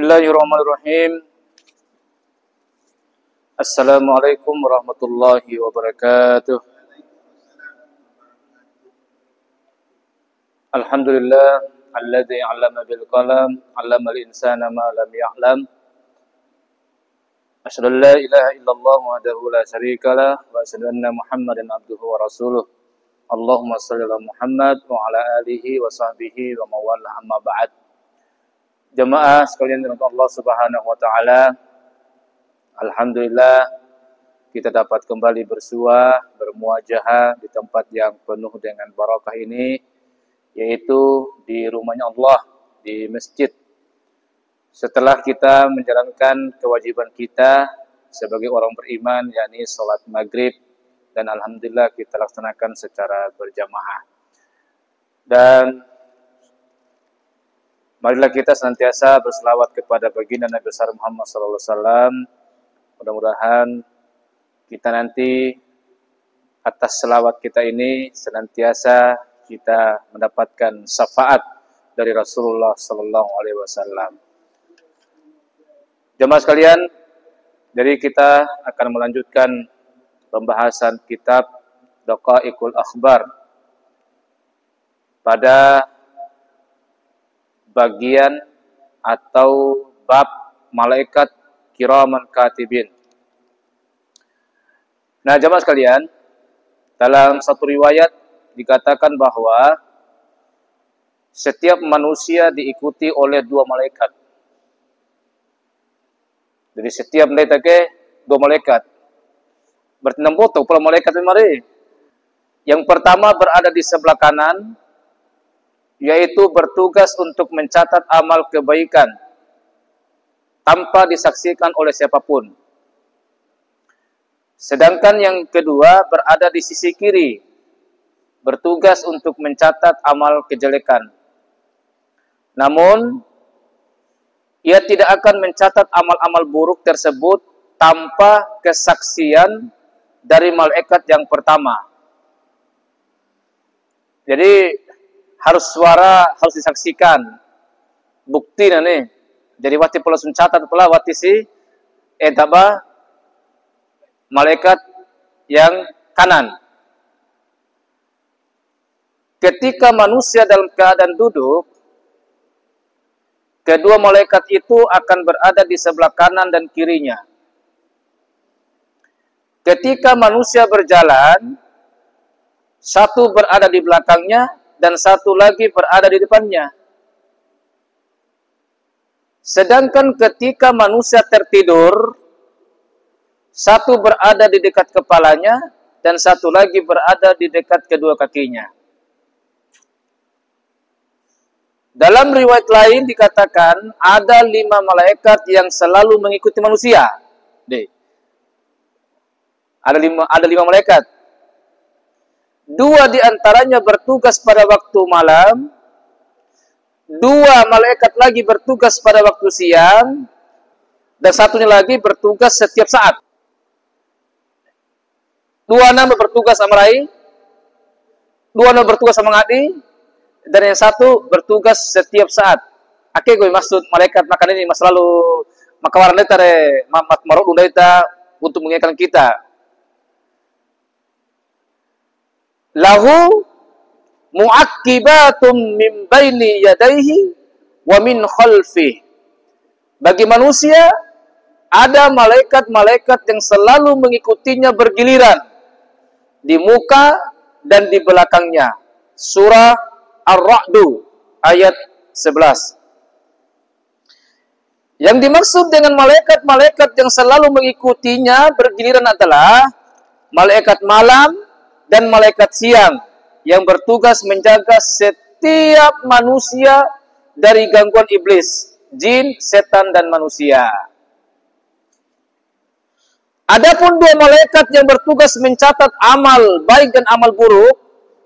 Bismillahirrahmanirrahim. Assalamualaikum warahmatullahi wabarakatuh. Alhamdulillah alladzi 'allama bil qalam 'allamal insana ma lam ya'lam. Asyhadu an la ilaha illallah wahdahu la syarikalah wa asyhadu anna Muhammadan abduhu wa rasuluh. Allahumma shalli ala Muhammad wa ala alihi wa sahbihi wa mawala amma ba'd. Jemaah sekalian dirahmati Allah Subhanahu wa taala. Alhamdulillah kita dapat kembali bersua, bermuajahah di tempat yang penuh dengan barakah ini, yaitu di rumahnya Allah, di masjid. Setelah kita menjalankan kewajiban kita sebagai orang beriman, yakni sholat maghrib, dan alhamdulillah kita laksanakan secara berjamaah. Dan marilah kita senantiasa berselawat kepada baginda Nabi besar Muhammad SAW. Mudah-mudahan kita nanti atas selawat kita ini senantiasa kita mendapatkan syafaat dari Rasulullah SAW. Jemaah sekalian, jadi kita akan melanjutkan pembahasan kitab Daqaiqul Akhbar pada bagian atau bab malaikat kiraman katibin. Nah, jemaah sekalian, dalam satu riwayat dikatakan bahwa setiap manusia diikuti oleh dua malaikat. Jadi setiap malaikat dua malaikat. Berarti 6 botok pula malaikat mari. Yang pertama berada di sebelah kanan, yaitu bertugas untuk mencatat amal kebaikan tanpa disaksikan oleh siapapun. Sedangkan yang kedua berada di sisi kiri, bertugas untuk mencatat amal kejelekan. Namun, ia tidak akan mencatat amal-amal buruk tersebut tanpa kesaksian dari malaikat yang pertama. Jadi, harus disaksikan. Bukti nih. Jadi wati pula suncatat pula wati si malaikat yang kanan. Ketika manusia dalam keadaan duduk, kedua malaikat itu akan berada di sebelah kanan dan kirinya. Ketika manusia berjalan, satu berada di belakangnya dan satu lagi berada di depannya. Sedangkan ketika manusia tertidur, satu berada di dekat kepalanya dan satu lagi berada di dekat kedua kakinya. Dalam riwayat lain dikatakan ada 5 malaikat yang selalu mengikuti manusia. Ada 5 malaikat. 2 di antaranya bertugas pada waktu malam, 2 malaikat lagi bertugas pada waktu siang, dan satunya lagi bertugas setiap saat. 2 nama bertugas sama Rai, 2 nama bertugas sama Ngadi, dan yang satu bertugas setiap saat. Ake gue maksud malaikat makan ini mas lalu makawaran deta re marok deta untuk mengingatkan kita. Lahu mu'aqibatum min baini yadayhi wa min khalfihi. Bagi manusia ada malaikat-malaikat yang selalu mengikutinya bergiliran di muka dan di belakangnya. Surah Ar-Ra'du ayat 11. Yang dimaksud dengan malaikat-malaikat yang selalu mengikutinya bergiliran adalah malaikat malam dan malaikat siang yang bertugas menjaga setiap manusia dari gangguan iblis, jin, setan, dan manusia. Adapun 2 malaikat yang bertugas mencatat amal baik dan amal buruk,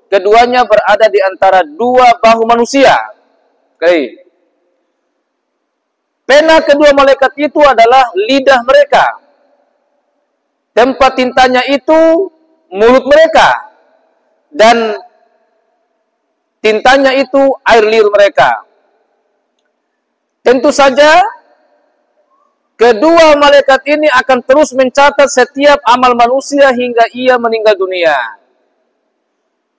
keduanya berada di antara 2 bahu manusia. Oke. Pena kedua malaikat itu adalah lidah mereka. Tempat tintanya itu mulut mereka. Dan tintanya itu air liur mereka. Tentu saja kedua malaikat ini akan terus mencatat setiap amal manusia hingga ia meninggal dunia.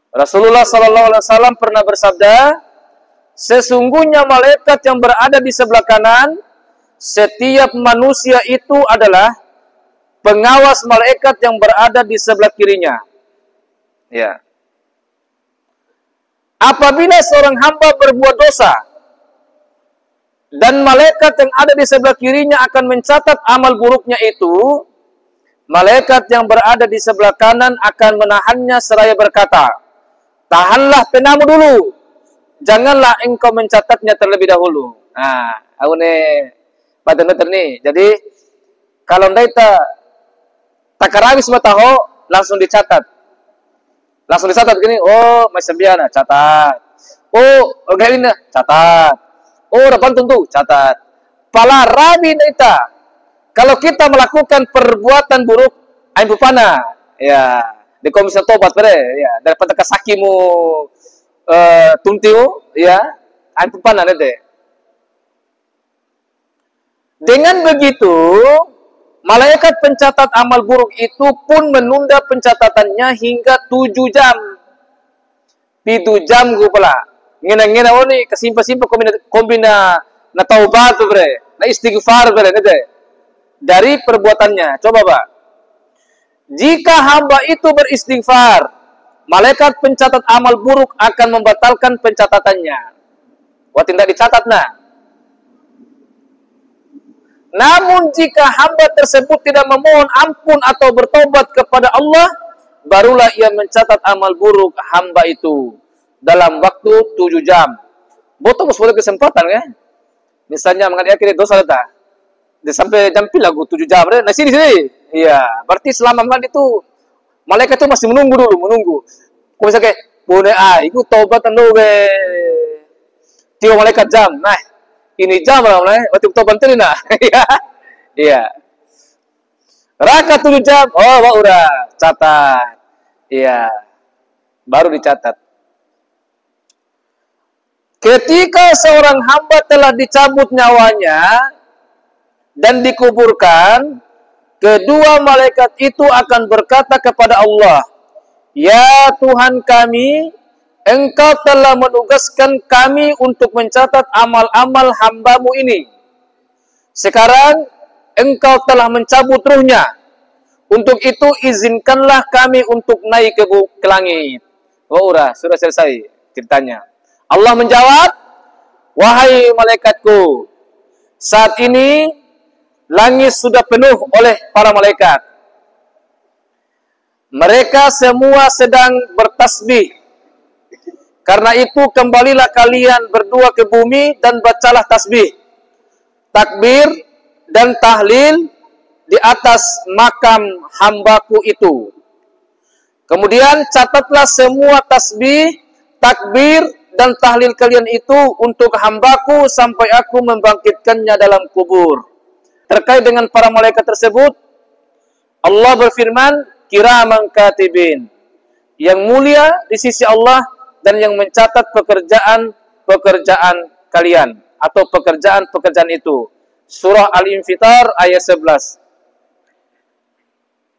Rasulullah SAW pernah bersabda, sesungguhnya malaikat yang berada di sebelah kanan setiap manusia itu adalah pengawas malaikat yang berada di sebelah kirinya. Ya. Apabila seorang hamba berbuat dosa dan malaikat yang ada di sebelah kirinya akan mencatat amal buruknya itu, malaikat yang berada di sebelah kanan akan menahannya seraya berkata, tahanlah penamu dulu, janganlah engkau mencatatnya terlebih dahulu. Nah, aku nih pada nih. Jadi kalau kita takarawi semua tahu langsung dicatat. Langsung dicatat gini, oh macam biasa catat. Oh, organina catat. Oh, depan tentu catat. Pala rabi nita. Kalau kita melakukan perbuatan buruk, ain pupana, ya, di komisi tobat pada, ya, daripada kasakimu tuntiu, ya, ain pupana nete. Dengan begitu, malaikat pencatat amal buruk itu pun menunda pencatatannya hingga 7 jam. 7 jam gue pula. Ngena-ngena oni kesimpa-simpa kombina na taubat bre, na istighfar bre nete. Dari perbuatannya. Coba Pak. Jika hamba itu beristighfar, malaikat pencatat amal buruk akan membatalkan pencatatannya. Wah tidak dicatat nah. Namun jika hamba tersebut tidak memohon ampun atau bertobat kepada Allah, barulah ia mencatat amal buruk hamba itu dalam waktu 7 jam. Boto sebuah kesempatan ya. Misalnya mengadili dosa letak. Dia sampai jam lagu 7 jam. Nah sini. Iya, berarti selama mengadi itu malaikat itu masih menunggu dulu, menunggu. Kau bisa kayak, boleh ikut taubat anu be. Tio malaikat jam. Nah, ini jam lah waktu taubat tadi nah. Iya. Raka 7 jam. Oh, udah catat. Iya. Baru dicatat. Ketika seorang hamba telah dicabut nyawanya dan dikuburkan, kedua malaikat itu akan berkata kepada Allah, ya Tuhan kami, Engkau telah menugaskan kami untuk mencatat amal-amal hambamu ini. Sekarang Engkau telah mencabut ruhnya. Untuk itu izinkanlah kami untuk naik ke langit. Oh udah, sudah selesai ceritanya. Allah menjawab, wahai malaikatku, saat ini langit sudah penuh oleh para malaikat. Mereka semua sedang bertasbih. Karena itu kembalilah kalian berdua ke bumi dan bacalah tasbih, takbir dan tahlil di atas makam hambaku itu. Kemudian catatlah semua tasbih, takbir dan tahlil kalian itu untuk hambaku sampai aku membangkitkannya dalam kubur. Terkait dengan para malaikat tersebut, Allah berfirman, kiraman katibin, yang mulia di sisi Allah dan yang mencatat pekerjaan kalian atau pekerjaan itu. Surah Al-Infitar ayat 11.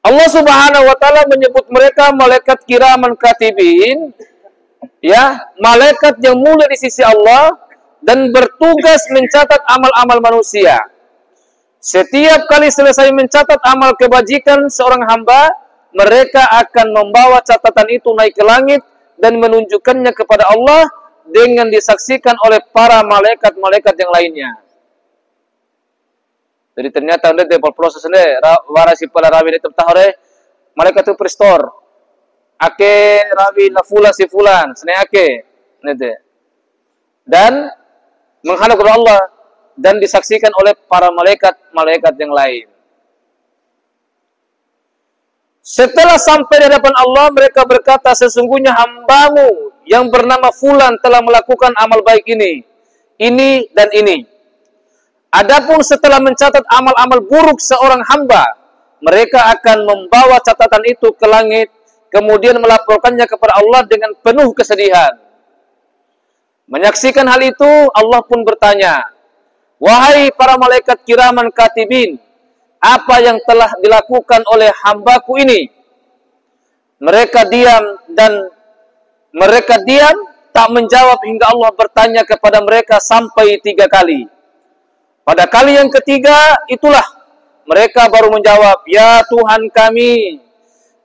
Allah Subhanahu wa taala menyebut mereka malaikat kiraman katibin, ya, malaikat yang mulia di sisi Allah dan bertugas mencatat amal-amal manusia. Setiap kali selesai mencatat amal kebajikan seorang hamba, mereka akan membawa catatan itu naik ke langit dan menunjukkannya kepada Allah dengan disaksikan oleh para malaikat-malaikat yang lainnya. Jadi ternyata udah di proses ini warasi pala rawi itu tahore malaikat itu prestor. Ake rawi la fulan si fulan, sene ake. Nete. Dan menghadap kepada Allah dan disaksikan oleh para malaikat-malaikat yang lain. Setelah sampai di hadapan Allah, mereka berkata, sesungguhnya hambamu yang bernama fulan telah melakukan amal baik ini dan ini. Adapun setelah mencatat amal-amal buruk seorang hamba, mereka akan membawa catatan itu ke langit, kemudian melaporkannya kepada Allah dengan penuh kesedihan. Menyaksikan hal itu, Allah pun bertanya, Wahai para malaikat kiraman katibin, apa yang telah dilakukan oleh hambaku ini? Mereka diam tak menjawab hingga Allah bertanya kepada mereka sampai 3 kali. Pada kali yang ketiga itulah mereka baru menjawab, ya Tuhan kami,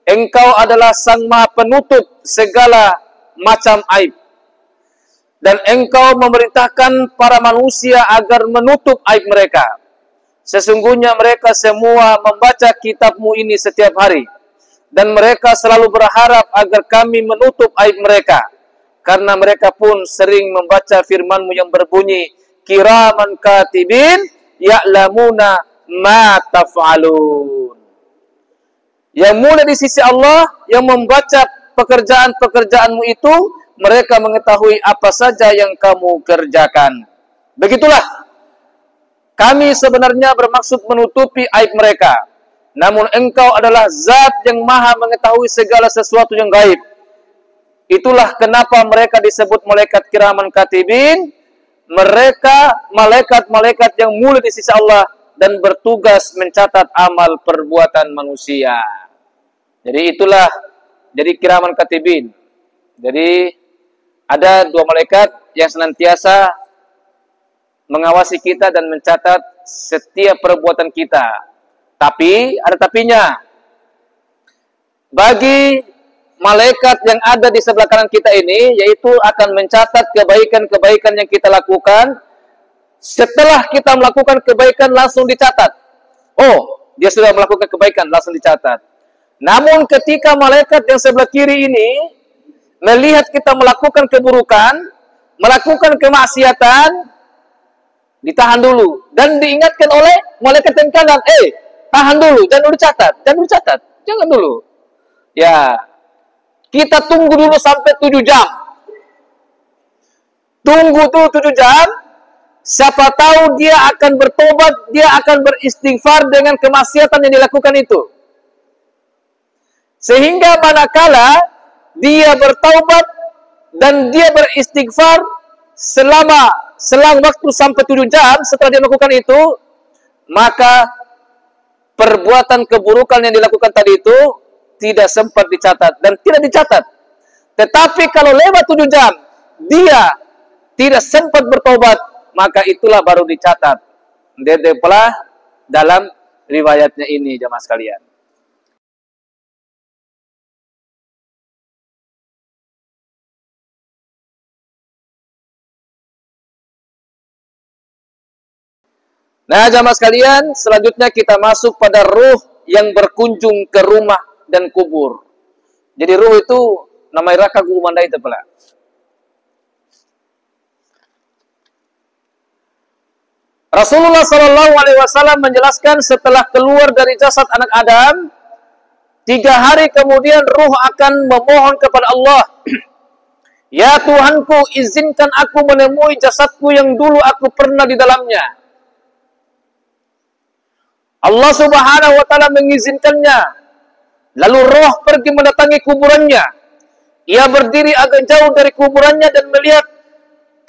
Engkau adalah Sang Maha Penutup segala macam aib. Dan Engkau memerintahkan para manusia agar menutup aib mereka. Sesungguhnya mereka semua membaca kitab-Mu ini setiap hari. Dan mereka selalu berharap agar kami menutup aib mereka. Karena mereka pun sering membaca firman-Mu yang berbunyi, kiraman katibin ya'lamuna ma taf'alun. Yang mulia di sisi Allah, yang membaca pekerjaan-pekerjaanmu itu, mereka mengetahui apa saja yang kamu kerjakan. Begitulah, kami sebenarnya bermaksud menutupi aib mereka. Namun Engkau adalah zat yang maha mengetahui segala sesuatu yang gaib. Itulah kenapa mereka disebut malaikat kiraman katibin. Mereka malaikat-malaikat yang mulia di sisi Allah dan bertugas mencatat amal perbuatan manusia. Jadi itulah, jadi kiraman katibin. Jadi ada 2 malaikat yang senantiasa mengawasi kita dan mencatat setiap perbuatan kita. Tapi ada tapinya. Bagi malaikat yang ada di sebelah kanan kita ini, yaitu akan mencatat kebaikan-kebaikan yang kita lakukan. Setelah kita melakukan kebaikan langsung dicatat. Oh, dia sudah melakukan kebaikan, langsung dicatat. Namun ketika malaikat yang sebelah kiri ini melihat kita melakukan keburukan, melakukan kemaksiatan, ditahan dulu. Dan diingatkan oleh malaikat yang kanan, tahan dulu, jangan dulu catat, jangan dulu. Ya, kita tunggu dulu sampai 7 jam. Tunggu tuh 7 jam, siapa tahu dia akan bertobat, dia akan beristighfar dengan kemaksiatan yang dilakukan itu. Sehingga manakala dia bertaubat dan dia beristighfar selang waktu sampai 7 jam setelah dia melakukan itu, maka perbuatan keburukan yang dilakukan tadi itu tidak sempat dicatat dan tidak dicatat. Tetapi kalau lewat 7 jam dia tidak sempat bertobat, maka itulah baru dicatat. Dedepelah dalam riwayatnya ini, jemaah sekalian. Nah, jamaah sekalian, selanjutnya kita masuk pada ruh yang berkunjung ke rumah dan kubur. Jadi ruh itu namanya raka kumandai itu pula. Rasulullah SAW menjelaskan setelah keluar dari jasad anak Adam, 3 hari kemudian ruh akan memohon kepada Allah, ya Tuhanku, izinkan aku menemui jasadku yang dulu aku pernah di dalamnya. Allah Subhanahu wa Ta'ala mengizinkannya. Lalu roh pergi mendatangi kuburannya. Ia berdiri agak jauh dari kuburannya dan melihat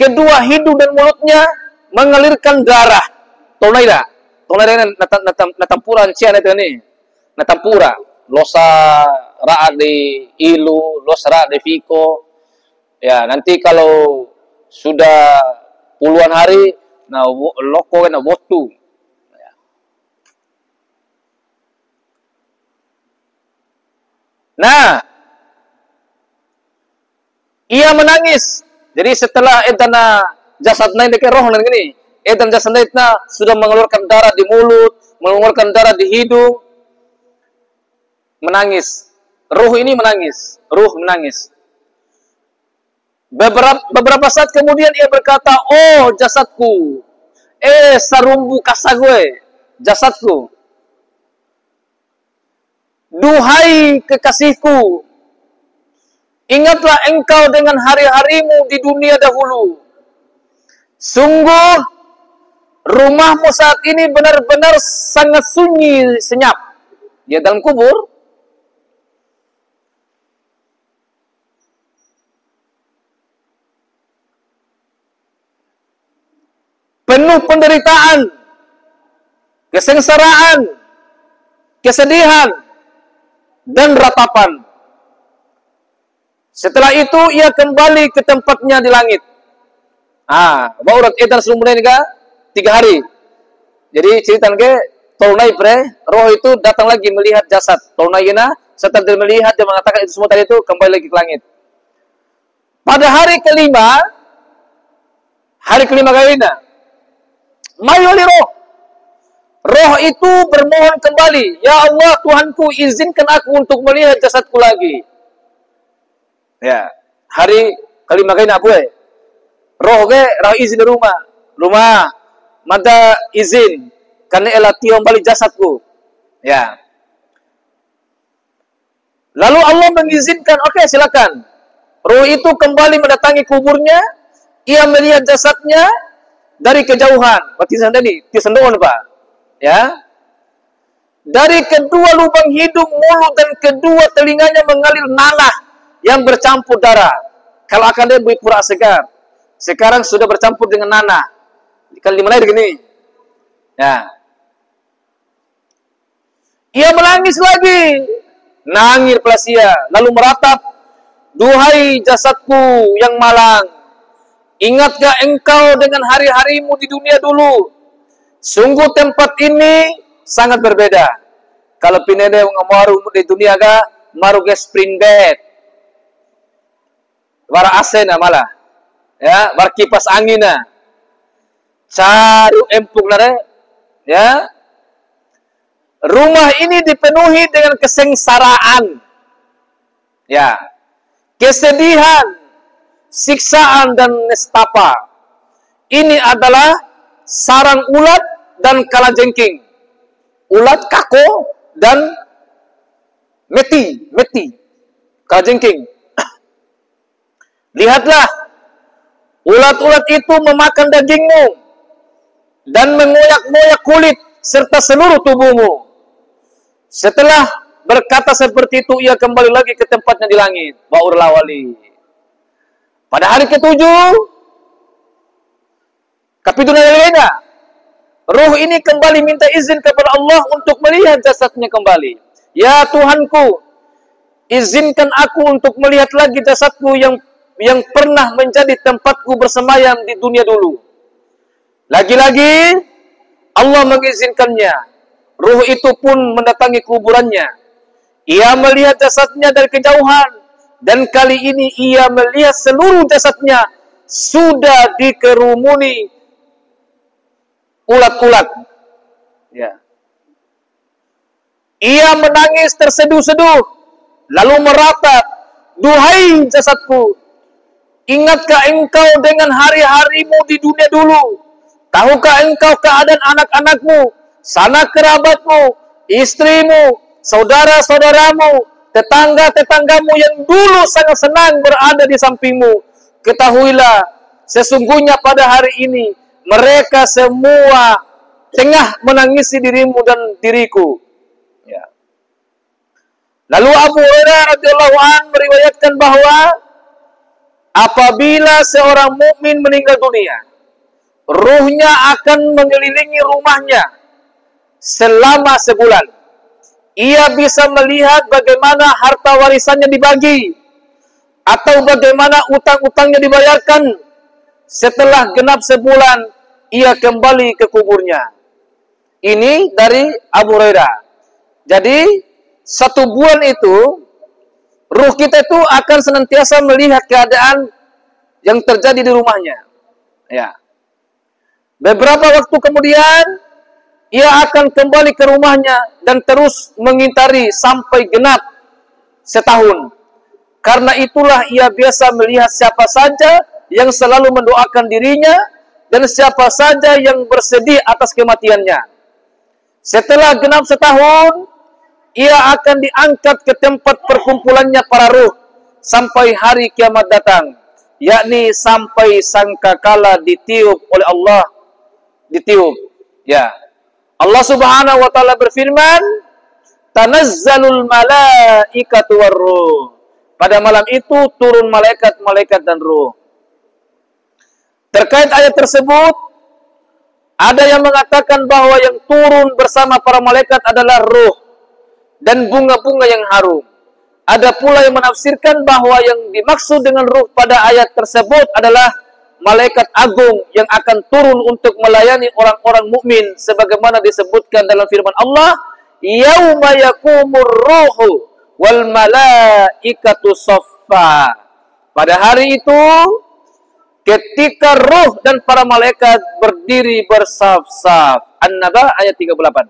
kedua hidung dan mulutnya mengalirkan darah. Tonaira natampuran cian itu ni. Natampura. Losa ra'a di ilu, losa ra'a di fiko. Ya, nanti kalau sudah puluhan hari, na loko na botu. Nah, ia menangis. Jadi setelah edana jasad naik dekat roh dan gini, edan jasad naiknya sudah mengeluarkan darah di mulut, mengeluarkan darah di hidung, menangis. Ruh ini menangis, ruh menangis. Beberapa saat kemudian ia berkata, oh jasadku, sarumbu kasa gue, jasadku. Duhai kekasihku, ingatlah engkau dengan hari-harimu di dunia dahulu. Sungguh, rumahmu saat ini benar-benar sangat sunyi, senyap. Dia dalam kubur. penuh penderitaan, kesengsaraan, kesedihan, dan ratapan. Setelah itu ia kembali ke tempatnya di langit. Baurat edan selumunan juga 3 hari. Jadi cerita ke tolnai roh itu datang lagi melihat jasad. Tolnai setelah dia melihat, dia mengatakan itu semua tadi itu kembali lagi ke langit. Pada hari kelima kawinnya, mayoli roh. Roh itu bermohon kembali, ya Allah Tuhanku, izinkan aku untuk melihat jasadku lagi. Ya, hari kelima kawinnya roh izin di rumah, mada izin karena elah tiang balik jasadku. Ya. Lalu Allah mengizinkan, oke, silakan. Roh itu kembali mendatangi kuburnya, ia melihat jasadnya dari kejauhan. Berarti tadi, tisendoon Pak. Ya. Dari kedua lubang hidung, mulut, dan kedua telinganya mengalir nanah yang bercampur darah. Kalau akan dia berpura segar, sekarang sudah bercampur dengan nanah. Kali mana begini? Ya. Ia menangis lagi. Nangir Plasia, lalu meratap, duhai jasadku yang malang, ingatkah engkau dengan hari-harimu di dunia dulu? Sungguh tempat ini sangat berbeda. Kalau pinede ngamaru di dunia maru ke spring bed, war AC malah, ya, war kipas angin caru empuk ya. Rumah ini dipenuhi dengan kesengsaraan, ya, kesedihan, siksaan, dan nestapa. Ini adalah sarang ulat dan kalajengking, ulat kako dan meti, kalajengking. Lihatlah, ulat-ulat itu memakan dagingmu dan mengoyak-ngoyak kulit serta seluruh tubuhmu. Setelah berkata seperti itu, ia kembali lagi ke tempatnya di langit. Baur lawali. Pada hari ke-7, kapitulnya, roh ini kembali minta izin kepada Allah untuk melihat jasadnya kembali. Ya Tuhanku, izinkan aku untuk melihat lagi jasadku yang pernah menjadi tempatku bersemayam di dunia dulu. Lagi-lagi Allah mengizinkannya. Ruh itu pun mendatangi kuburannya. Ia melihat jasadnya dari kejauhan, dan kali ini ia melihat seluruh jasadnya sudah dikerumuni ulat-ulat. Ya. Ia menangis terseduh-seduh, lalu meratap, duhai jasadku, ingatkah engkau dengan hari-harimu di dunia dulu? Tahukah engkau keadaan anak-anakmu, sanak kerabatmu, istrimu, saudara-saudaramu, tetangga-tetanggamu yang dulu sangat senang berada di sampingmu? Ketahuilah, sesungguhnya pada hari ini mereka semua tengah menangisi dirimu dan diriku. Ya. Lalu Abu Hurairah radhiyallahu anhu meriwayatkan bahwa apabila seorang mukmin meninggal dunia, ruhnya akan mengelilingi rumahnya selama sebulan. Ia bisa melihat bagaimana harta warisannya dibagi, atau bagaimana utang-utangnya dibayarkan. Setelah genap sebulan, ia kembali ke kuburnya. Ini dari Abu Hurairah. Jadi, 1 bulan itu, ruh kita itu akan senantiasa melihat keadaan yang terjadi di rumahnya. Ya. Beberapa waktu kemudian, ia akan kembali ke rumahnya dan terus mengintari sampai genap setahun. Karena itulah ia biasa melihat siapa saja yang selalu mendoakan dirinya dan siapa saja yang bersedih atas kematiannya. Setelah genap setahun, ia akan diangkat ke tempat perkumpulannya para ruh sampai hari kiamat datang, yakni sampai sangkakala ditiup oleh Allah. Ditiup, ya. Allah Subhanahu wa taala berfirman, "Tanazzalul malaikatu warruh." Pada malam itu turun malaikat-malaikat dan ruh. Terkait ayat tersebut, Ada yang mengatakan bahwa yang turun bersama para malaikat adalah ruh dan bunga-bunga yang harum. Ada pula yang menafsirkan bahwa yang dimaksud dengan ruh pada ayat tersebut adalah malaikat agung yang akan turun untuk melayani orang-orang mukmin sebagaimana disebutkan dalam firman Allah, yauma yakumur ruhu wal malaikatu saffa. Pada hari itu ketika ruh dan para malaikat berdiri bersaf-saf. An-Naba ayat 38.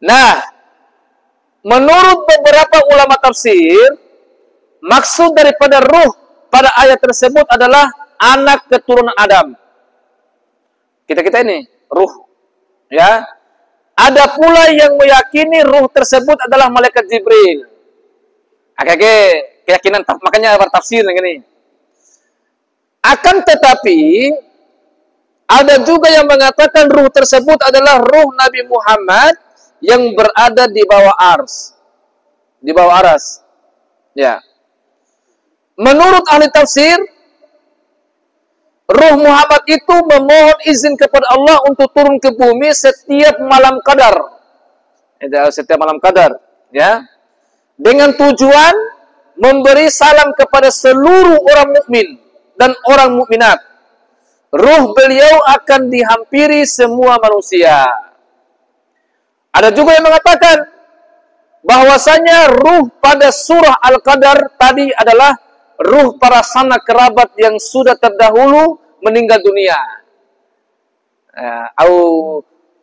Nah, menurut beberapa ulama tafsir, maksud daripada ruh pada ayat tersebut adalah anak keturunan Adam. Kita ini, ruh. Ya. Ada pula yang meyakini ruh tersebut adalah malaikat Jibril. Keyakinan, makanya bertafsir begini. Akan tetapi, ada juga yang mengatakan ruh tersebut adalah ruh Nabi Muhammad yang berada di bawah ars. Di bawah aras. Ya. Menurut ahli tafsir, ruh Muhammad itu memohon izin kepada Allah untuk turun ke bumi setiap malam qadar. Setiap malam qadar. Ya. Dengan tujuan memberi salam kepada seluruh orang mukmin dan orang mukminat. Ruh beliau akan dihampiri semua manusia. Ada juga yang mengatakan bahwasanya ruh pada surah Al-Qadar tadi adalah ruh para sanak kerabat yang sudah terdahulu meninggal dunia. Au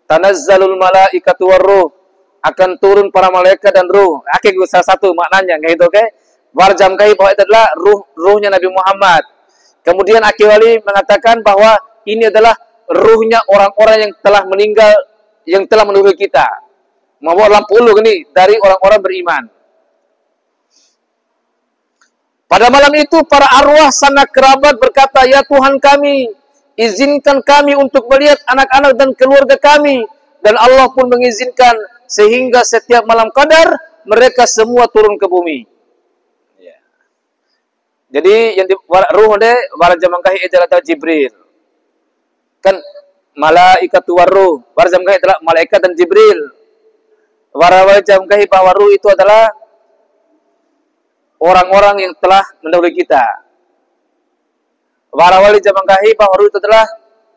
tanazzalul malaikatu warruh, akan turun para malaikat dan ruh. Salah satu maknanya gitu, oke? Warjam kai bahwa itu adalah ruhnya Nabi Muhammad. Kemudian Akiwali mengatakan bahwa ini adalah ruhnya orang-orang yang telah meninggal, yang telah menurut kita. Membawa 80 ini dari orang-orang beriman. Pada malam itu para arwah sanak kerabat berkata, ya Tuhan kami, izinkan kami untuk melihat anak-anak dan keluarga kami. Dan Allah pun mengizinkan sehingga setiap malam qadar mereka semua turun ke bumi. Jadi yang di ruh de warjam mangkahi adalah Jibril. Kan malaikatu warruh, warjam mangkahi adalah malaikat dan Jibril. Warjam mangkahi bahwa ruh itu adalah orang-orang yang telah mendahului kita. Warawali jam mangkahi bahwa ruh itu adalah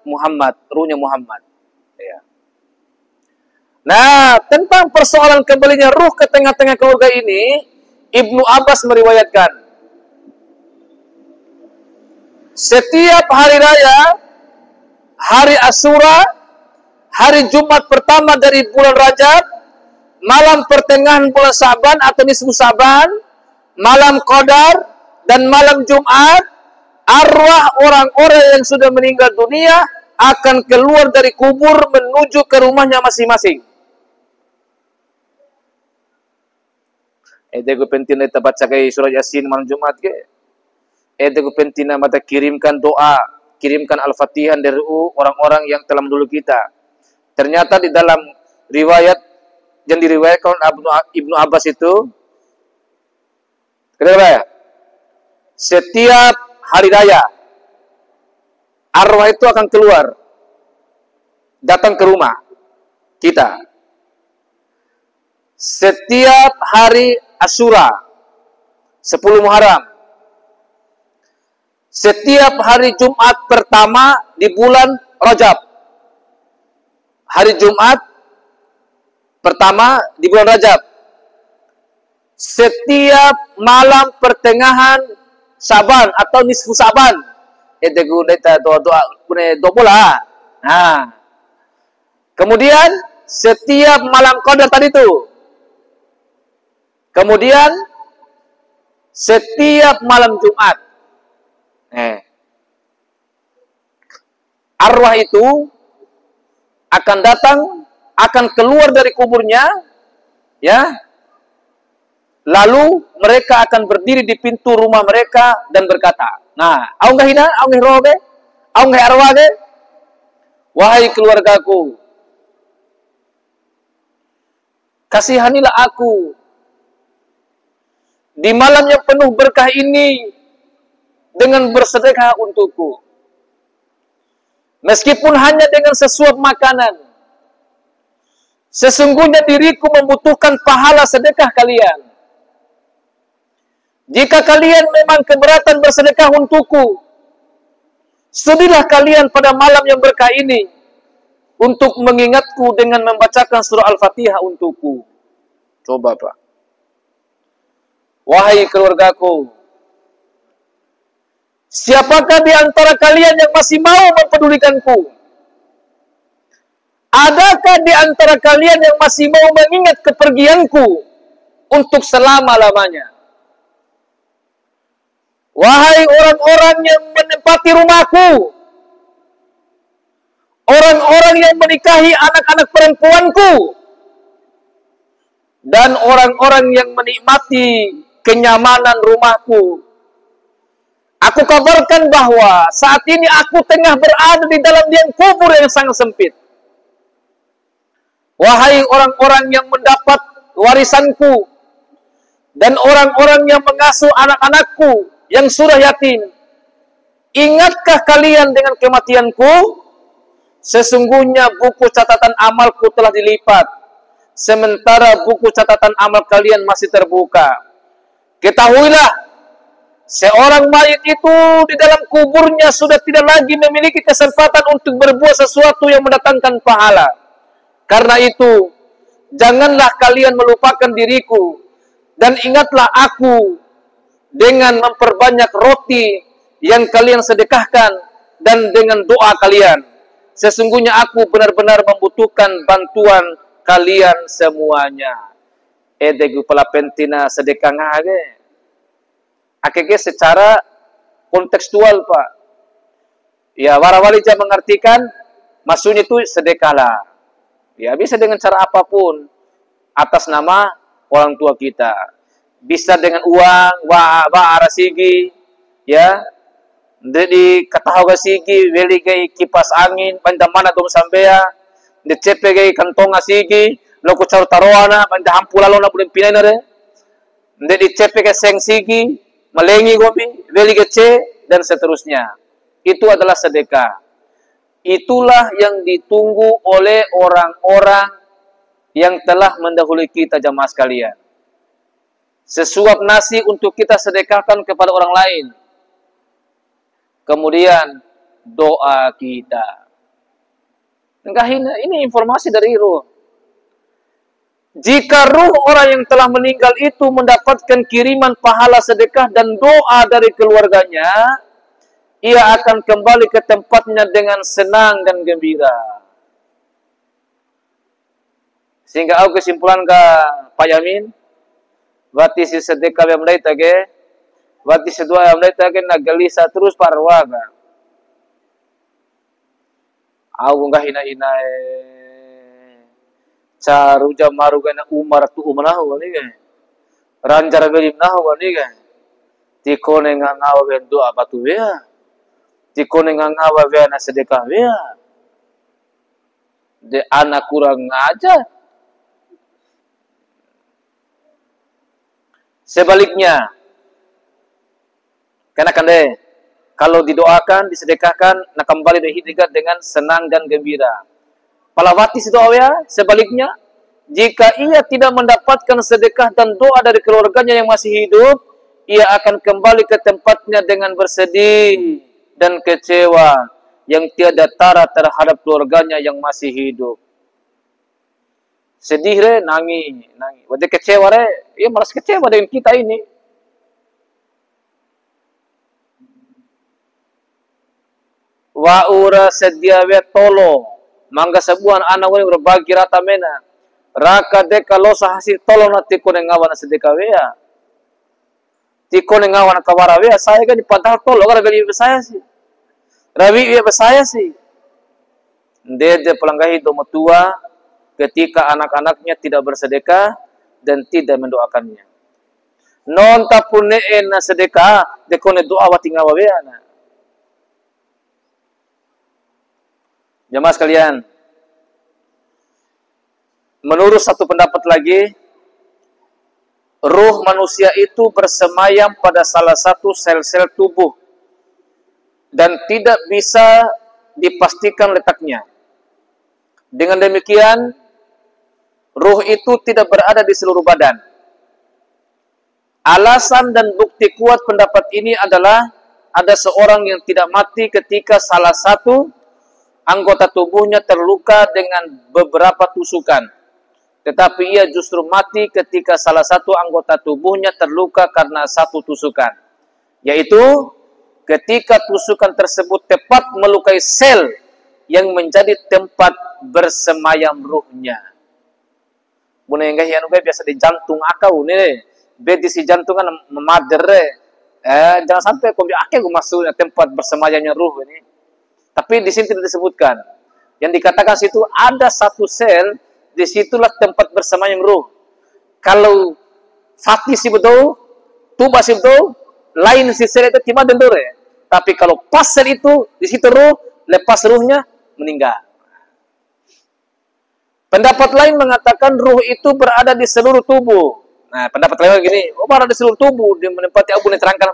Muhammad, ruhnya Muhammad. Ya. Nah, tentang persoalan kembalinya ruh ke tengah-tengah keluarga ini, Ibnu Abbas meriwayatkan setiap hari raya, hari Asyura, hari Jumat pertama dari bulan Rajab, malam pertengahan bulan Sa'ban atau nisfu Sa'ban, malam Qadar, dan malam Jumat, arwah orang-orang yang sudah meninggal dunia akan keluar dari kubur menuju ke rumahnya masing-masing. Gue penting kita baca kayak surah Yasin malam Jumat ke. Gue penting mata kirimkan doa, kirimkan Al-Fatihah dari orang-orang yang telah mendahului kita. Ternyata di dalam riwayat yang diriwayatkan Ibnu Abbas itu, kenapa ya? Setiap hari raya, arwah itu akan keluar, datang ke rumah kita. Setiap hari Asyura, 10 Muharram, setiap hari Jumat pertama di bulan Rajab, hari Jumat pertama di bulan Rajab, setiap malam pertengahan Sa'ban atau nisfu Sa'ban, doa. Nah, kemudian setiap malam Qadar tadi itu, kemudian setiap malam Jumat. Arwah itu akan datang, akan keluar dari kuburnya, ya. Lalu mereka akan berdiri di pintu rumah mereka dan berkata, nah, aunggah hina, aunggah robe, aunggah arwah de, wahai keluargaku, kasihanilah aku di malam yang penuh berkah ini dengan bersedekah untukku. Meskipun hanya dengan sesuap makanan. Sesungguhnya diriku membutuhkan pahala sedekah kalian. Jika kalian memang keberatan bersedekah untukku, sudilah kalian pada malam yang berkah ini untuk mengingatku dengan membacakan surah Al-Fatihah untukku. Coba Pak. Wahai keluargaku, siapakah di antara kalian yang masih mau mempedulikanku? Adakah di antara kalian yang masih mau mengingat kepergianku untuk selama-lamanya? Wahai orang-orang yang menempati rumahku, orang-orang yang menikahi anak-anak perempuanku, dan orang-orang yang menikmati kenyamanan rumahku, aku kabarkan bahwa saat ini aku tengah berada di dalam liang kubur yang sangat sempit. Wahai orang-orang yang mendapat warisanku, dan orang-orang yang mengasuh anak-anakku yang sudah yatim, ingatkah kalian dengan kematianku? Sesungguhnya buku catatan amalku telah dilipat, sementara buku catatan amal kalian masih terbuka. Ketahuilah, seorang mayit itu di dalam kuburnya sudah tidak lagi memiliki kesempatan untuk berbuat sesuatu yang mendatangkan pahala. Karena itu, janganlah kalian melupakan diriku, dan ingatlah aku dengan memperbanyak roti yang kalian sedekahkan dan dengan doa kalian. Sesungguhnya aku benar-benar membutuhkan bantuan kalian semuanya. Edegu pelapentina sedekah ngage. Akeke secara kontekstual Pak. Ya, warawali jam mengartikan maksudnya itu sedekahlah. Ya, bisa dengan cara apapun atas nama orang tua kita. Bisa dengan uang, arasigi, ya, di katahoga sigi, weli gay kipas angin, panda mana dong sambea, di cepe gay kantong asigi, loko caro taroana, panda hampula lona bulin pinay na re, di cepe gay seng sigi, malengi gobi, weli gece, dan seterusnya. Itu adalah sedekah. Itulah yang ditunggu oleh orang-orang yang telah mendahului kita jamaah sekalian. Sesuap nasi untuk kita sedekahkan kepada orang lain. Kemudian doa kita. Enggak, ini informasi dari ruh. Jika ruh orang yang telah meninggal itu mendapatkan kiriman pahala sedekah dan doa dari keluarganya, ia akan kembali ke tempatnya dengan senang dan gembira. Sehingga aku kesimpulan ke Pak Yamin, berarti si sedekah yang mulai tage, berarti si doa yang mulai tage nagalisa terus parwaga. Aku nggak hina-hina caru jamaru gana umar tu umanahu ni kan, ranjar berim nahu ni kan, tikone ngangawa ben doa batu bea, tikone ngangawa bea na sedekah bea, de anak kurang aja. Sebaliknya, karena kalau didoakan, disedekahkan, nak kembali dengan senang dan gembira. Palawati sidoa, sebaliknya, jika ia tidak mendapatkan sedekah dan doa dari keluarganya yang masih hidup, ia akan kembali ke tempatnya dengan bersedih dan kecewa yang tiada tara terhadap keluarganya yang masih hidup. Sedih re, nangis. Wajah kecewa re, ia malas kecewa dengan kita ini. Wa ura sedia we tolo, mangga sebuan anak wani berbagi rata mena. Raka deka losa hasil tolo na tiko nengawan sedeka wea. Tiko nengawan kawara wea, saya kan dipadahal tolo, gara beli saya sih. Rabi wea saya sih. Dede pelanggahi domo tua, ketika anak-anaknya tidak bersedekah dan tidak mendoakannya. Non tapuneen na sedekah, dekone doa wati ngawaweana. Jamaah sekalian, menurut satu pendapat lagi, ruh manusia itu bersemayam pada salah satu sel-sel tubuh dan tidak bisa dipastikan letaknya. Dengan demikian, ruh itu tidak berada di seluruh badan. Alasan dan bukti kuat pendapat ini adalah ada seorang yang tidak mati ketika salah satu anggota tubuhnya terluka dengan beberapa tusukan. Tetapi ia justru mati ketika salah satu anggota tubuhnya terluka karena satu tusukan. Yaitu ketika tusukan tersebut tepat melukai sel yang menjadi tempat bersemayam ruhnya. Bune enggak ya biasa di jantung akau nih. Bedi si jantung kan memader. Jangan sampai kau biar masuknya tempat bersemayamnya ruh ini. Tapi di sini tidak disebutkan. Yang dikatakan situ ada satu sel, disitulah tempat bersemayam ruh. Kalau fatih si betul, tuba si betul, lain si sel itu cuma dendore. Tapi kalau pas sel itu, di situ ruh, lepas ruhnya meninggal. Pendapat lain mengatakan ruh itu berada di seluruh tubuh. Nah, pendapat lain gini, berada di seluruh tubuh, dia menempati, aku terangkan,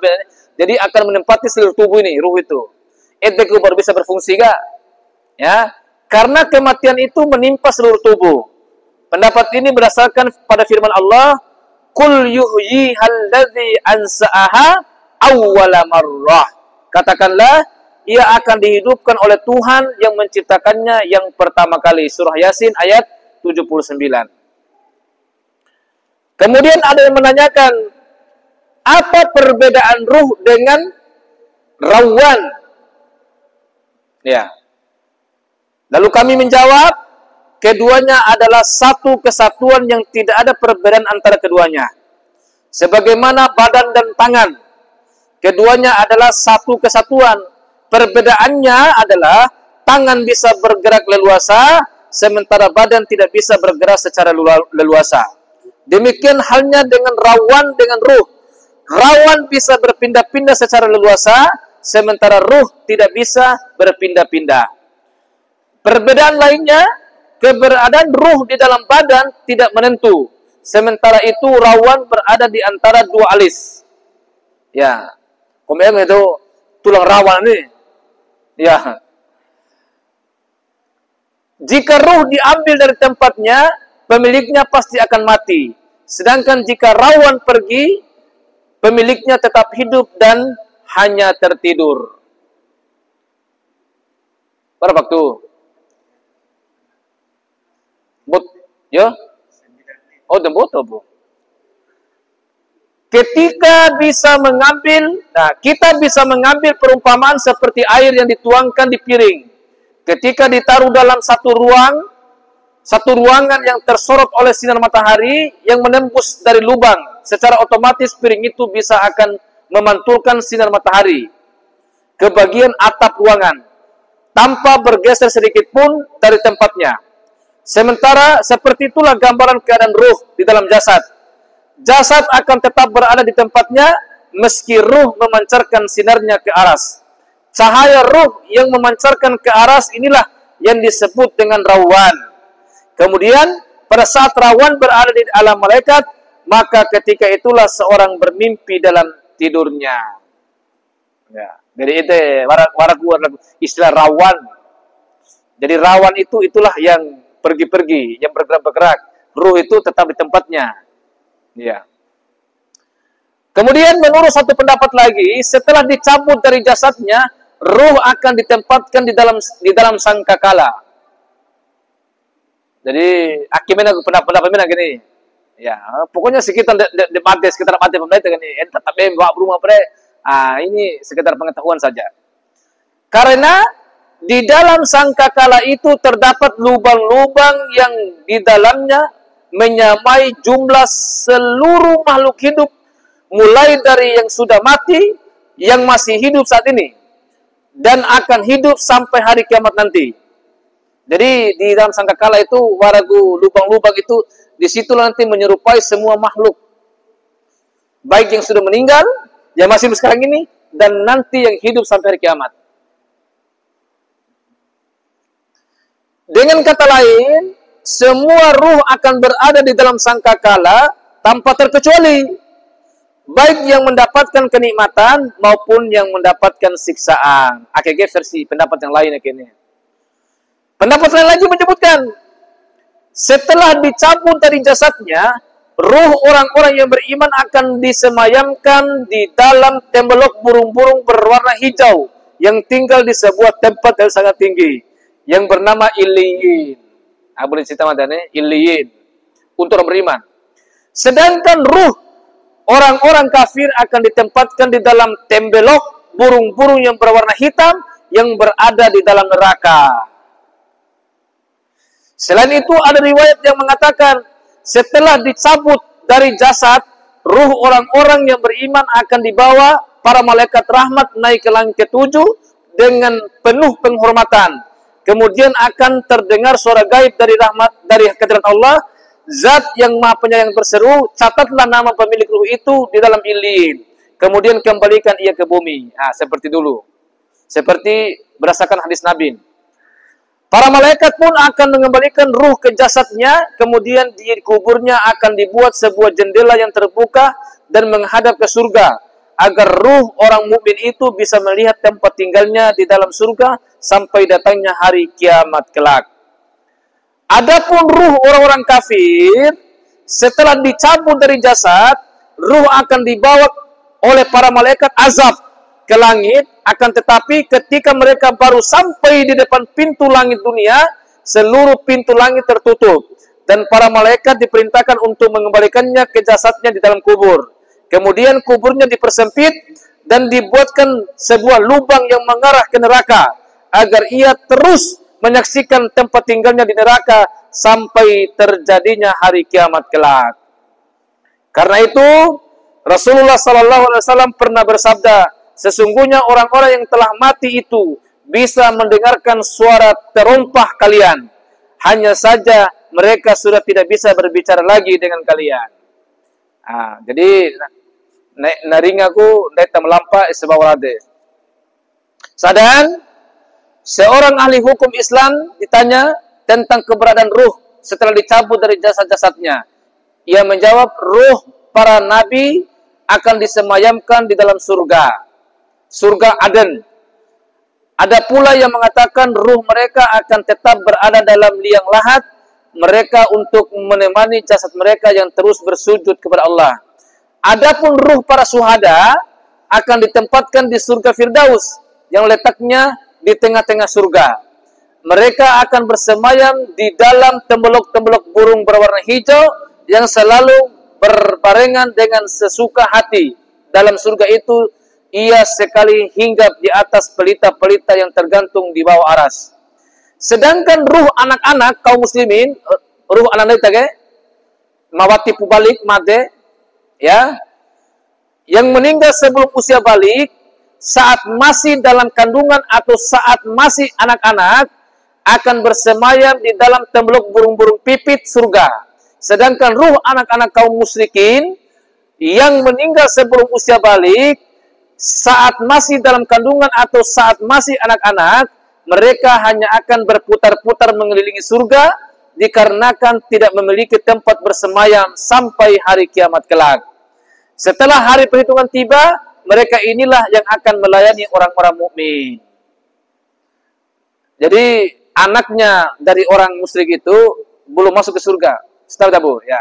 jadi akan menempati seluruh tubuh ini, ruh itu. Itu baru bisa berfungsi gak? Ya, karena kematian itu menimpa seluruh tubuh. Pendapat ini berdasarkan pada firman Allah, "Qul yuhyihal ladzi ansa'aha awwala marrah." Katakanlah, ia akan dihidupkan oleh Tuhan yang menciptakannya yang pertama kali. Surah Yasin ayat 79. Kemudian ada yang menanyakan, apa perbedaan ruh dengan rawan? Ya. Lalu kami menjawab, keduanya adalah satu kesatuan yang tidak ada perbedaan antara keduanya. Sebagaimana badan dan tangan, keduanya adalah satu kesatuan. Perbedaannya adalah tangan bisa bergerak leluasa, sementara badan tidak bisa bergerak secara leluasa. Demikian halnya dengan rawan dengan ruh. Rawan bisa berpindah-pindah secara leluasa, sementara ruh tidak bisa berpindah-pindah. Perbedaan lainnya, keberadaan ruh di dalam badan tidak menentu. Sementara itu rawan berada di antara dua alis. Ya, kemudian itu tulang rawan ini. Ya. Jika ruh diambil dari tempatnya, pemiliknya pasti akan mati. Sedangkan jika rawan pergi, pemiliknya tetap hidup dan hanya tertidur. Berapa waktu? Ya? Oh, demboto, Bu. Ketika bisa mengambil, kita bisa mengambil perumpamaan seperti air yang dituangkan di piring. Ketika ditaruh dalam satu ruangan yang tersorot oleh sinar matahari yang menembus dari lubang, secara otomatis piring itu bisa akan memantulkan sinar matahari ke bagian atap ruangan tanpa bergeser sedikit pun dari tempatnya. Sementara seperti itulah gambaran keadaan ruh di dalam jasad. Jasad akan tetap berada di tempatnya meski ruh memancarkan sinarnya ke aras. Cahaya ruh yang memancarkan ke aras inilah yang disebut dengan rawan. Kemudian pada saat rawan berada di alam malaikat, maka ketika itulah seorang bermimpi dalam tidurnya. Ya, jadi itu waraku istilah rawan. Jadi rawan itulah yang pergi-pergi, yang bergerak-bergerak. Ruh itu tetap di tempatnya. Ya. Kemudian menurut satu pendapat lagi, setelah dicabut dari jasadnya, ruh akan ditempatkan di dalam sangkakala. Jadi akimena pendapat gini. Ya, pokoknya sekitar sekitar mati pemerintah gini, tetap bawa rumah pada. Ini sekitar pengetahuan saja. Karena di dalam sangkakala itu terdapat lubang-lubang yang di dalamnya menyamai jumlah seluruh makhluk hidup, mulai dari yang sudah mati, yang masih hidup saat ini, dan akan hidup sampai hari kiamat nanti. Jadi di dalam sangkakala itu waragu lubang-lubang itu disitulah nanti menyerupai semua makhluk, baik yang sudah meninggal, yang masih sekarang ini, dan nanti yang hidup sampai hari kiamat. Dengan kata lain, semua ruh akan berada di dalam sangkakala tanpa terkecuali. baik yang mendapatkan kenikmatan maupun yang mendapatkan siksaan. AKG versi pendapat yang lain akhirnya. Pendapat lain lagi menyebutkan, setelah dicabut dari jasadnya, ruh orang-orang yang beriman akan disemayamkan di dalam tembelok burung-burung berwarna hijau yang tinggal di sebuah tempat yang sangat tinggi yang bernama Iliyin. Boleh cerita matanya, Iliyin untuk orang beriman. Sedangkan ruh orang-orang kafir akan ditempatkan di dalam tembelok burung-burung yang berwarna hitam yang berada di dalam neraka. Selain itu ada riwayat yang mengatakan setelah dicabut dari jasad, ruh orang-orang yang beriman akan dibawa para malaikat rahmat naik ke langit ke-7 dengan penuh penghormatan. Kemudian akan terdengar suara gaib dari rahmat dari hadirat Allah, Zat yang Maha Penyayang berseru, catatlah nama pemilik ruh itu di dalam Iliyin. Kemudian kembalikan ia ke bumi. Seperti dulu. Seperti berdasarkan hadis Nabi. Para malaikat pun akan mengembalikan ruh ke jasadnya, kemudian di kuburnya akan dibuat sebuah jendela yang terbuka dan menghadap ke surga, agar ruh orang mukmin itu bisa melihat tempat tinggalnya di dalam surga sampai datangnya hari kiamat kelak. Adapun ruh orang-orang kafir, setelah dicabut dari jasad, ruh akan dibawa oleh para malaikat azab ke langit, akan tetapi ketika mereka baru sampai di depan pintu langit dunia, seluruh pintu langit tertutup dan para malaikat diperintahkan untuk mengembalikannya ke jasadnya di dalam kubur. Kemudian kuburnya dipersempit dan dibuatkan sebuah lubang yang mengarah ke neraka agar ia terus menyaksikan tempat tinggalnya di neraka sampai terjadinya hari kiamat kelak. Karena itu Rasulullah SAW pernah bersabda, sesungguhnya orang-orang yang telah mati itu bisa mendengarkan suara terompah kalian. Hanya saja mereka sudah tidak bisa berbicara lagi dengan kalian. Jadi naringaku data melampa sebawalade. Sadan seorang ahli hukum Islam ditanya tentang keberadaan ruh setelah dicabut dari jasad-jasadnya. Ia menjawab, ruh para nabi akan disemayamkan di dalam surga. Surga Aden. Ada pula yang mengatakan ruh mereka akan tetap berada dalam liang lahat mereka untuk menemani jasad mereka yang terus bersujud kepada Allah. Adapun ruh para syuhada akan ditempatkan di surga Firdaus yang letaknya di tengah-tengah surga. Mereka akan bersemayam di dalam tembelok-tembelok burung berwarna hijau yang selalu berbarengan dengan sesuka hati. Dalam surga itu ia sekali hinggap di atas pelita-pelita yang tergantung di bawah aras. Sedangkan ruh anak-anak kaum muslimin, ruh anak-anak tage, mawati pubalik mate, ya, yang meninggal sebelum usia balik, saat masih dalam kandungan atau saat masih anak-anak, akan bersemayam di dalam tembelok burung-burung pipit surga. Sedangkan ruh anak-anak kaum musyrikin yang meninggal sebelum usia balik, saat masih dalam kandungan atau saat masih anak-anak, mereka hanya akan berputar-putar mengelilingi surga dikarenakan tidak memiliki tempat bersemayam sampai hari kiamat kelak. Setelah hari perhitungan tiba, mereka inilah yang akan melayani orang-orang mukmin. Jadi anaknya dari orang musyrik itu belum masuk ke surga. Setelah tabu, ya.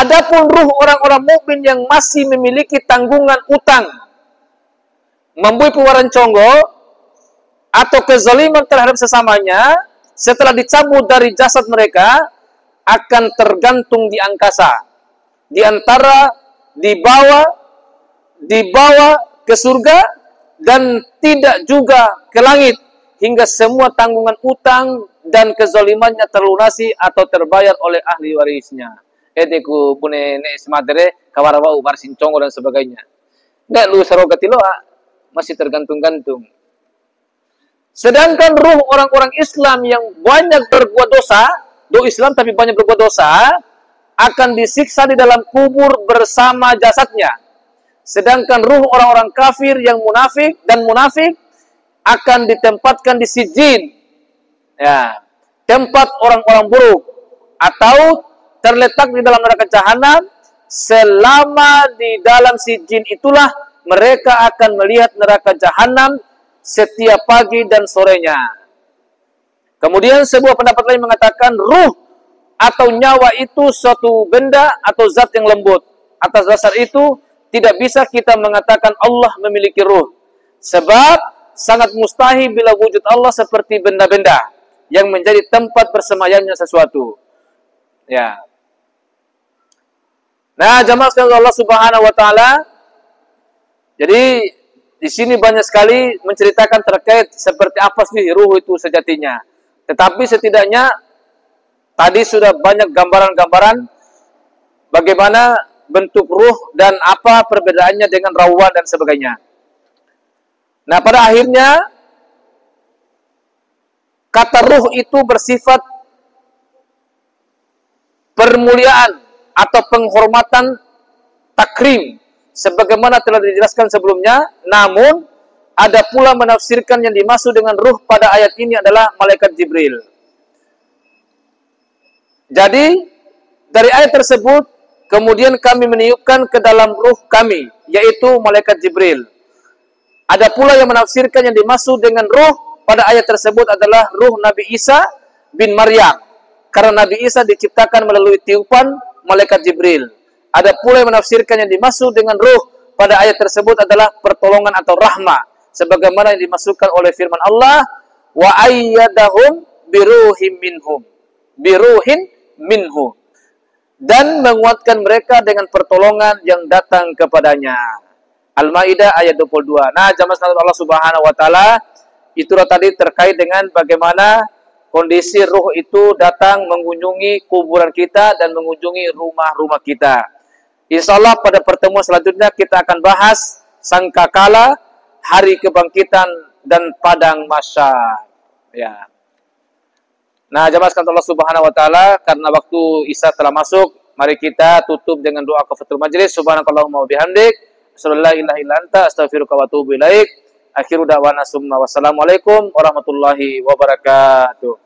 Adapun ruh orang-orang mukmin yang masih memiliki tanggungan utang, membui pewaran conggo, atau kezaliman terhadap sesamanya, setelah dicabut dari jasad mereka, akan tergantung di angkasa. Di antara dibawa ke surga, dan tidak juga ke langit, hingga semua tanggungan utang dan kezalimannya terlunasi atau terbayar oleh ahli warisnya. Eteku pune ne semadere kawarawau barsin congo dan sebagainya. Nggak lu sarogati loa masih tergantung-gantung. Sedangkan ruh orang-orang Islam yang banyak berbuat dosa, do Islam tapi banyak berbuat dosa, akan disiksa di dalam kubur bersama jasadnya. Sedangkan ruh orang-orang kafir yang munafik akan ditempatkan di sijin, ya, tempat orang-orang buruk, atau terletak di dalam neraka jahanam selama di dalam si jin itulah mereka akan melihat neraka jahanam setiap pagi dan sorenya. Kemudian sebuah pendapat lain mengatakan ruh atau nyawa itu suatu benda atau zat yang lembut. Atas dasar itu tidak bisa kita mengatakan Allah memiliki ruh. Sebab sangat mustahil bila wujud Allah seperti benda-benda yang menjadi tempat bersemayamnya sesuatu. Ya. Nah, jamaah sekalian Allah Subhanahu wa taala. Jadi di sini banyak sekali menceritakan terkait seperti apa sih ruh itu sejatinya. Tetapi setidaknya tadi sudah banyak gambaran-gambaran bagaimana bentuk ruh dan apa perbedaannya dengan rawan dan sebagainya. Nah, pada akhirnya kata ruh itu bersifat permuliaan atau penghormatan takrim sebagaimana telah dijelaskan sebelumnya. Namun ada pula menafsirkan yang dimaksud dengan ruh pada ayat ini adalah malaikat Jibril. Jadi dari ayat tersebut kemudian kami meniupkan ke dalam ruh kami, yaitu malaikat Jibril. Ada pula yang menafsirkan yang dimaksud dengan ruh pada ayat tersebut adalah ruh Nabi Isa bin Maryam. Karena Nabi Isa diciptakan melalui tiupan malaikat Jibril. Ada pula yang menafsirkan yang dimaksud dengan ruh pada ayat tersebut adalah pertolongan atau rahmah. Sebagaimana yang dimaksudkan oleh firman Allah, wa ayyadahum biruhim minhum. Biruhin minhu. Dan menguatkan mereka dengan pertolongan yang datang kepadanya. Al-Maidah ayat 22. Nah, jamaah sekalian Allah Subhanahu wa taala, itulah tadi terkait dengan bagaimana kondisi ruh itu datang mengunjungi kuburan kita dan mengunjungi rumah-rumah kita. Insyaallah pada pertemuan selanjutnya kita akan bahas sangkakala, hari kebangkitan dan padang mahsyar. Ya. Nah, jamaah sekalian Allah Subhanahu wa taala, karena waktu Isya telah masuk, mari kita tutup dengan doa kafatul majelis. Subhanakallahumma wa bihamdik, asyhadu an la ilaha illa anta, astaghfiruka wa atubu ilaik. Akhiru da'wana summa wassalamualaikum warahmatullahi wabarakatuh.